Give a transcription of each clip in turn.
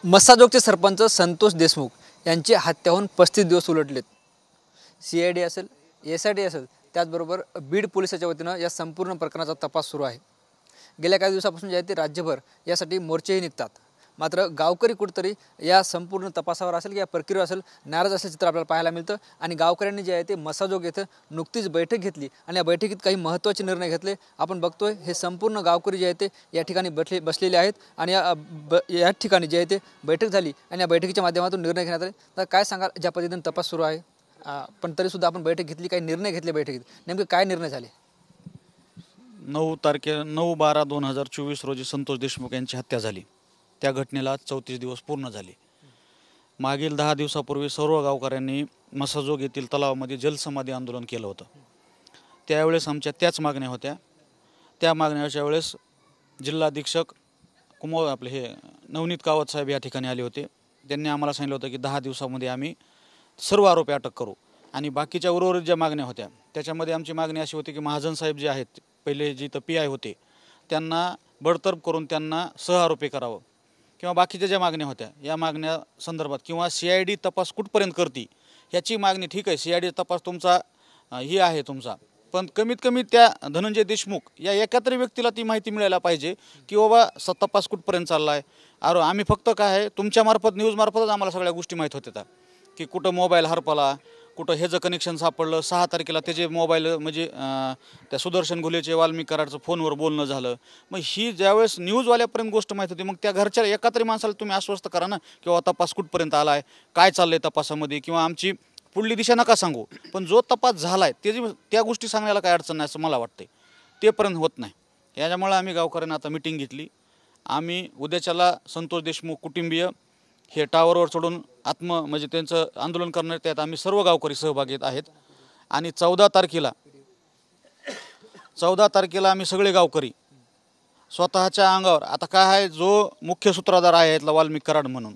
मस्साजोगचे सरपंच संतोष देशमुख यांची हत्या होऊन 35 दिवस उलटलेत। CID असेल, SIT असेल, त्याचबरोबर बीड पोलिसाच्या वतीनं या संपूर्ण प्रकरणाचा तपास सुरू आहे। गेल्या काही दिवसापासून जे आहे ते राज्यभर यासाठी मोर्चेही निघतात। मात्र गावकरी कुठेतरी या संपूर्ण तपासावर असेल की या प्रक्रियेवर असेल नाराज असल्याचं चित्र आपल्याला पाहायला मिळतं। आणि गावकऱ्यांनी जे आहे ते मस्साजोग येथे नुकतीच बैठक घेतली आणि या बैठकीत काही महत्त्वाचे निर्णय घेतले। आपण बघतोय हे संपूर्ण गावकरी जे आहे ते या ठिकाणी बसलेले आहेत आणि या ठिकाणी जे आहे ते बैठक झाली आणि या बैठकीच्या माध्यमातून निर्णय घेण्यात आले। तर काय सांगाल, ज्या पद्धतीने तपास सुरू आहे पण तरीसुद्धा आपण बैठक घेतली, काही निर्णय घेतले बैठकीत, नेमके काय निर्णय झाले? 9/12/2024 रोजी संतोष देशमुख यांची हत्या झाली। त्या घटनेला 34 दिवस पूर्ण झाले। मागील 10 दिवसापूर्वी सर्व गावकऱ्यांनी मस्साजोग येथील तलावामध्ये जलसमाधी आंदोलन केलं होतं। त्यावेळेस आमच्या त्याच मागण्या होत्या। त्या मागण्याच्या वेळेस जिल्हा अधीक्षक नवनीत कावत साहेब या ठिकाणी आले होते। त्यांनी आम्हाला सांगितलं होतं की 10 दिवसामध्ये आम्ही सर्व आरोपी अटक करू आणि बाकीच्या उर्वरित ज्या मागण्या होत्या त्याच्यामध्ये आमची मागणी अशी होती की महाजन साहेब जे आहेत, पहिले जे इथं PI होते, त्यांना बडतर्फ करून त्यांना सहआरोपी करावं किंवा बाकीच्या ज्या मागण्या होत्या या मागण्या संदर्भात किंवा CID तपास कुठपर्यंत करते ह्याची मागणी। ठीक आहे, CID तपास तुमचा ही आहे तुमचा, पण कमीत कमी त्या धनंजय देशमुख या एका तरी व्यक्तीला ती माहिती मिळायला पाहिजे की बाबा तपास कुठपर्यंत चालला आहे। आम्ही फक्त काय आहे तुमच्यामार्फत न्यूजमार्फतच आम्हाला सगळ्या गोष्टी माहीत होत्या की कुठं मोबाईल हरपला, कुठं ह्याचं कनेक्शन सापडलं। 6 तारखेला त्याचे मोबाईल म्हणजे त्या सुदर्शन घुलेचे वाल्मिक कराडचं फोनवर बोलणं झालं। मग ही ज्यावेळेस न्यूजवाल्यापर्यंत गोष्ट माहीत होती, मग त्या घरच्या एका तरी माणसाला तुम्ही आश्वस्त करा ना किंवा तपास कुठपर्यंत आला आहे, काय चाललं आहे तपासामध्ये, किंवा आमची पुढली दिशा नका सांगू, पण जो तपास झाला आहे त्या गोष्टी सांगण्याला काय अडचण नाही असं मला वाटते। तेपर्यंत होत नाही। याच्यामुळे आम्ही गावकऱ्यांना आता मिटिंग घेतली। आम्ही उद्याच्याला संतोष देशमुख कुटुंबीय हे टावरवर चढून म्हणजे त्यांचं आंदोलन करणार, त्यात आम्ही सर्व गावकरी सहभागी आहेत। आणि 14 तारखेला आम्ही सगळे गावकरी स्वतःच्या अंगावर, आता काय आहे, जो मुख्य सूत्रधार आहे यातला वाल्मिक कराड म्हणून,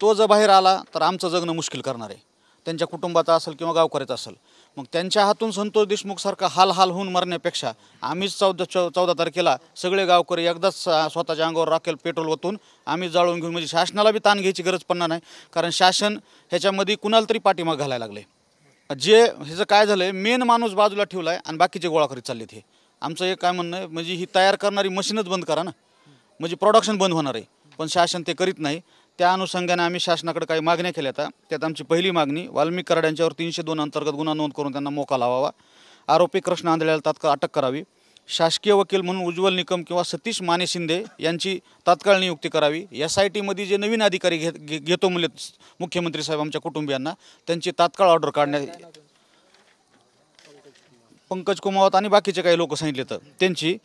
तो जर बाहेर आला तर आमचं जगणं मुश्किल करणार आहे, त्यांच्या कुटुंबाचं असेल किंवा गावकऱ्याचं असेल। मग त्यांच्या हातून संतोष देशमुखसारखा हाल होऊन मरण्यापेक्षा आम्हीच 14 तारखेला सगळे गावकरी एकदाच स्वतःच्या अंगावर राखेल पेट्रोल ओतून आम्ही जाळून घेऊन, म्हणजे शासनाला बी ताण घ्यायची गरज पडणार नाही, कारण शासन ह्याच्यामध्ये कुणाला तरी पाठीमाग घालायला लागले। जे ह्याचं काय झालं आहे, मेन माणूस बाजूला ठेवला आहे आणि बाकीचे गोळा करीत चाललेत। हे आमचं एक काय म्हणणं आहे, म्हणजे ही तयार करणारी मशीनच बंद करा ना, म्हणजे प्रोडक्शन बंद होणार आहे, पण शासन ते करीत नाही। त्या अनुषंगाने आम्ही शासनाकडे काही मागण्या केल्या होत्या। त्यात आमची पहिली मागणी, वाल्मिक कराड यांच्यावर 302 अंतर्गत गुन्हा नोंद करून त्यांना मोका लावावा, आरोपी कृष्ण आंधळ्याला तात्काळ अटक करावी, शासकीय वकील म्हणून उज्ज्वल निकम किंवा सतीश माने शिंदे यांची तात्काळ नियुक्ती करावी, SIT मध्ये जे नवीन अधिकारी घेतो म्हणले मुख्यमंत्री साहेब आमच्या कुटुंबियांना, त्यांची तात्काळ ऑर्डर काढण्यात, पंकज कुमावत आणि बाकीचे काही लोक सांगितले तर त्यांची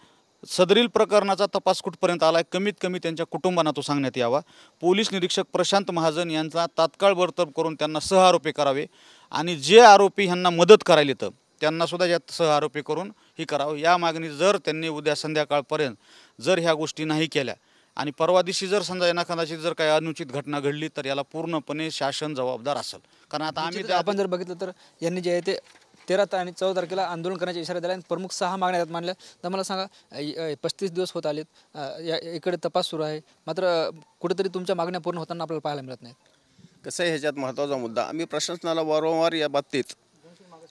सदरील प्रकरणाचा तपास कुठपर्यंत आला आहे कमीत कमी त्यांच्या कुटुंबांना तो सांगण्यात यावा। पोलीस निरीक्षक प्रशांत महाजन यांचा तात्काळ बडतर्फ करून त्यांना सहआरोपी करावे आणि जे आरोपी ह्यांना मदत करायला तर त्यांना सुद्धा यात सहआरोपी करून ही करावं। या मागणी जर त्यांनी उद्या संध्याकाळपर्यंत जर ह्या गोष्टी नाही केल्या आणि परवा दिवशी जर समजा एखाद्याची जर काही अनुचित घटना घडली तर याला पूर्णपणे शासन जबाबदार असेल। कारण आता आपण जर बघितलं तर यांनी जे आहे ते 13 आणि 14 तारखेला आंदोलन करण्याचा इशारा दिला आणि प्रमुख 6 मागण्या त्यात मांडल्या। तर मला सांगा, 35 दिवस होत आलेत, इकडे तपास सुरू आहे, मात्र कुठेतरी तुमच्या मागण्या पूर्ण होताना आपल्याला पाहायला मिळत नाहीत। कसं आहे, ह्याच्यात महत्त्वाचा मुद्दा, आम्ही प्रशासनाला वारंवार या बाबतीत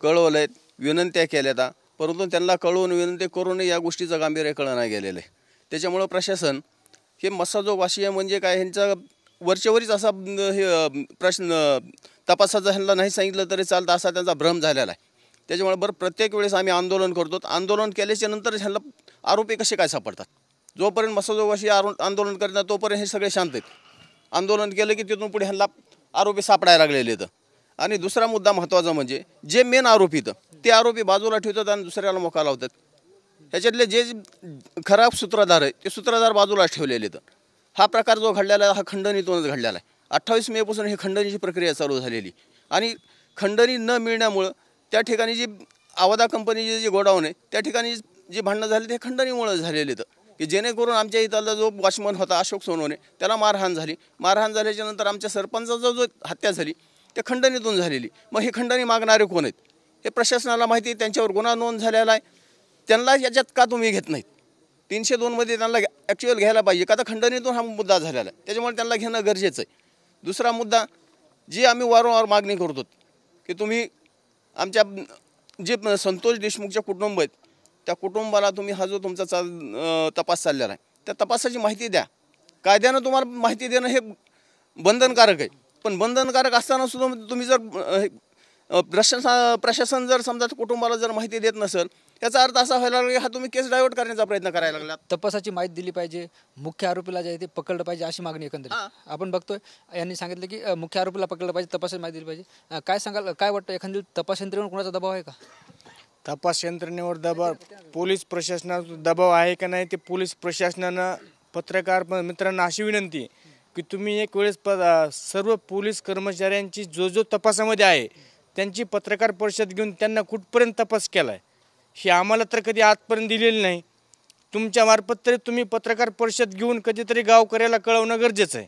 कळवलं आहेत, विनंत्या केल्या, परंतु त्यांना कळवून विनंती करूनही या गोष्टीचं गांभीर्य कळलं नाही गेलेलं आहे। त्याच्यामुळं प्रशासन हे मस्साजोगवासीय म्हणजे काय, ह्यांचा वरचेवरीच असा हे प्रश्न तपासाचा ह्यांना नाही सांगितलं तरी चालतं असा त्यांचा भ्रम झालेला आहे। त्याच्यामुळे प्रत्येक वेळेस आम्ही आंदोलन करतो, आंदोलन केल्याच्या नंतर ह्यांना आरोपी कसे काय सापडतात। जोपर्यंत मस्साजोगवासी आंदोलन करतात तोपर्यंत हे सगळे शांत आहेत, आंदोलन केलं की तिथून पुढे ह्यांना आरोपी सापडायला लागलेले आहेत। आणि दुसरा मुद्दा महत्त्वाचा म्हणजे जे मेन आरोपी ते आरोपी बाजूला ठेवतात आणि दुसऱ्याला मोका लावतात। ह्याच्यातले जे खराब सूत्रधार आहे ते सूत्रधार बाजूला ठेवलेले आहेत। हा प्रकार जो घडलेला आहे हा खंडणीतूनच घडलेला आहे। 28 मेपासून ही खंडणीची प्रक्रिया चालू झालेली आणि खंडणी न मिळण्यामुळं त्या ठिकाणी जी आवदा कंपनीचे जे गोडाऊन आहे त्या ठिकाणी जी भांडणं झाली ते खंडणीमुळे झालेले आहेत, की जेणेकरून आमच्या इथला जो वॉचमन होता अशोक सोनवणे त्याला मारहाण झाली। मारहाण झाल्याच्या नंतर आमच्या सरपंचाचा जो हत्या झाली ते खंडणीतून झालेली। मग हे खंडणी मागणारे कोण आहेत हे प्रशासनाला माहिती आहे, त्यांच्यावर गुन्हा नोंद झालेला आहे, त्यांना याच्यात का तुम्ही घेत नाहीत 302मध्ये त्यांना ॲक्च्युअल घ्यायला पाहिजे, का तर खंडणीतून हा मुद्दा झालेला आहे, त्याच्यामुळे त्यांना घेणं गरजेचं आहे. दुसरा मुद्दा जी आम्ही वारंवार मागणी करतो की तुम्ही आमच्या जे संतोष देशमुखच्या कुटुंब आहेत त्या कुटुंबाला तुम्ही हा जो तुमचा तपास चाललेला आहे त्या तपासाची माहिती द्या. कायद्यानं तुम्हाला माहिती देणं हे बंधनकारक आहे, पण बंधनकारक असताना सुद्धा तुम्ही जर प्रशासन जर समजा कुटुंबाला जर माहिती देत नसेल याचा अर्थ असा व्हायला लागला की हा तुम्ही केस डायव्हर्ट करण्याचा प्रयत्न करायला लागला. तपासाची माहिती दिली पाहिजे, मुख्य आरोपीला जे आहे ते पकडलं पाहिजे अशी मागणी एकंदरीत आपण बघतोय. यांनी सांगितलं की मुख्य आरोपीला पकडलं पाहिजे, तपासाची माहिती दिली पाहिजे. काय सांगाल, काय वाटतं एखादी तपास यंत्रणेवर कोणाचा दबाव आहे का? तपास यंत्रणेवर दबाव, पोलीस प्रशासनाचा दबाव आहे का नाही ते पोलीस प्रशासनानं पत्रकार मित्रांना अशी विनंती की तुम्ही एक वेळेस सर्व पोलीस कर्मचाऱ्यांची जो तपासामध्ये आहे त्यांची पत्रकार परिषद घेऊन त्यांना कुठपर्यंत तपास केला आहे हे आम्हाला तर कधी आजपर्यंत दिलेली नाही. तुमच्या मार्फत तरी तुम्ही पत्रकार परिषद घेऊन कधीतरी गावकऱ्याला कळवणं गरजेचं आहे.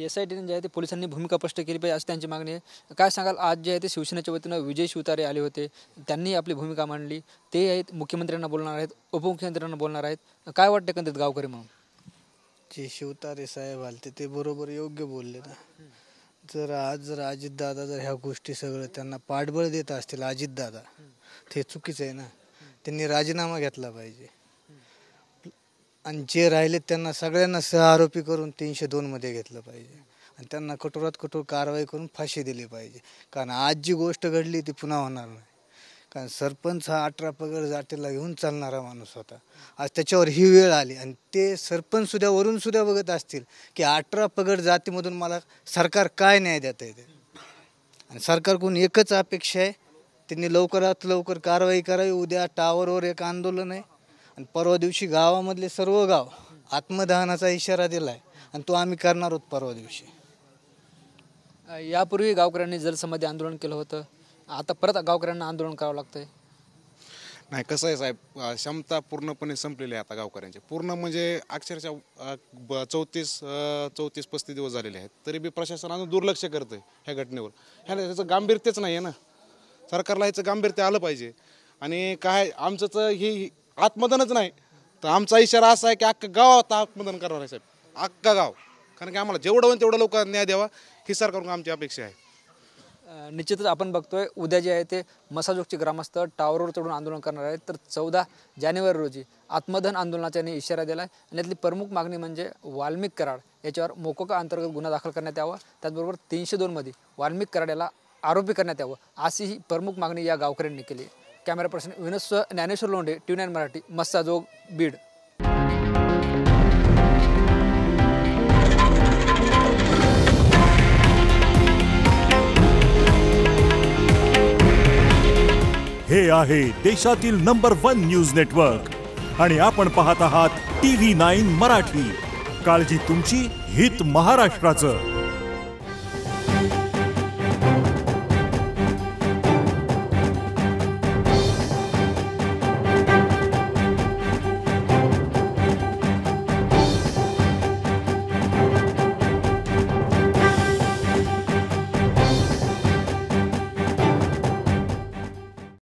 SITने जे आहे ते पोलिसांनी भूमिका स्पष्ट केली पाहिजे अशी त्यांची मागणी आहे. काय सांगाल, आज जे आहे ते शिवसेनेच्या वतीनं विजय शिवतारे आले होते, त्यांनी आपली भूमिका मांडली, ते आहेत मुख्यमंत्र्यांना बोलणार आहेत, उपमुख्यमंत्र्यांना बोलणार आहेत. काय वाटतं एकंदरीत गावकरी म्हणून? जे शिवतारे साहेब आले ते बरोबर योग्य बोलले ना. जर अजितदादा जर ह्या गोष्टी सगळं त्यांना पाठबळ देत असतील अजितदादा, ते चुकीचं आहे ना. त्यांनी राजीनामा घेतला पाहिजे आणि जे राहिले त्यांना सगळ्यांना सहआरोपी करून 302मध्ये घेतलं पाहिजे आणि त्यांना कठोरात कठोर कारवाई करून फाशी दिली पाहिजे. कारण आज जी गोष्ट घडली ती पुन्हा होणार नाही. कारण सरपंच हा 18 पगड जातीला घेऊन चालणारा माणूस होता. आज त्याच्यावर ही वेळ आली आणि ते सरपंच सुद्धा वरून सुद्धा बघत असतील की 18 पगड जातीमधून मला सरकार काय न्याय देता येते. आणि सरकारकडून एकच अपेक्षा आहे, त्यांनी लवकरात लवकर कारवाई करावी. उद्या टावरवर एक आंदोलन आहे आणि परवा दिवशी गावामधले सर्व गाव आत्मदहनाचा इशारा दिला आहे आणि तो आम्ही करणार आहोत परवा दिवशी. यापूर्वी गावकऱ्यांनी जलसमाधी आंदोलन केलं होतं, आता परत गावकऱ्यांना आंदोलन करावं लागतंय. नाही, कसं आहे साहेब, क्षमता पूर्णपणे संपलेली आहे आता गावकऱ्यांची. पूर्ण म्हणजे अक्षरशः 34-35 दिवस झालेले आहेत, तरी बी प्रशासनानं दुर्लक्ष करतं आहे ह्या घटनेवर. ह्याचं गांभीर्यच नाही आहे ना. सरकारला ह्याचं गांभीर्य आलं पाहिजे. आणि काय आमचं तर ही आत्मदनच नाही, तर आमचा इशारा असा आहे की अख्खं गाव आता आत्मदन करणार आहे साहेब, अख्खा गाव. कारण की आम्हाला जेवढं होईल तेवढं लोकांना न्याय द्यावा ही सरकारकडून आमची अपेक्षा आहे. निश्चितच आपण बघतोय उद्या जे आहे ते मसाजोगचे ग्रामस्थ टावरवर चढून आंदोलन करणार आहेत. तर 14 जानेवारी रोजी आत्मदहन आंदोलनाचा यांनी इशारा दिला आहे. आणि यातली प्रमुख मागणी म्हणजे वाल्मिक कराड याच्यावर मोकोका अंतर्गत गुन्हा दाखल करण्यात यावा, त्याचबरोबर 302मध्ये वाल्मिक कराड याला आरोपी करण्यात यावं, अशी ही प्रमुख मागणी या गावकऱ्यांनी केली. कॅमेरा पर्सन विनोद ज्ञानेश्वर लोंढे, TV9 मराठी, मस्साजोग, बीड. हे आहे देशातील नंबर 1 न्यूज नेटवर्क आणि आपण पाहत आहात TV9 मराठी. काळजी तुमची, हित महाराष्ट्राचं.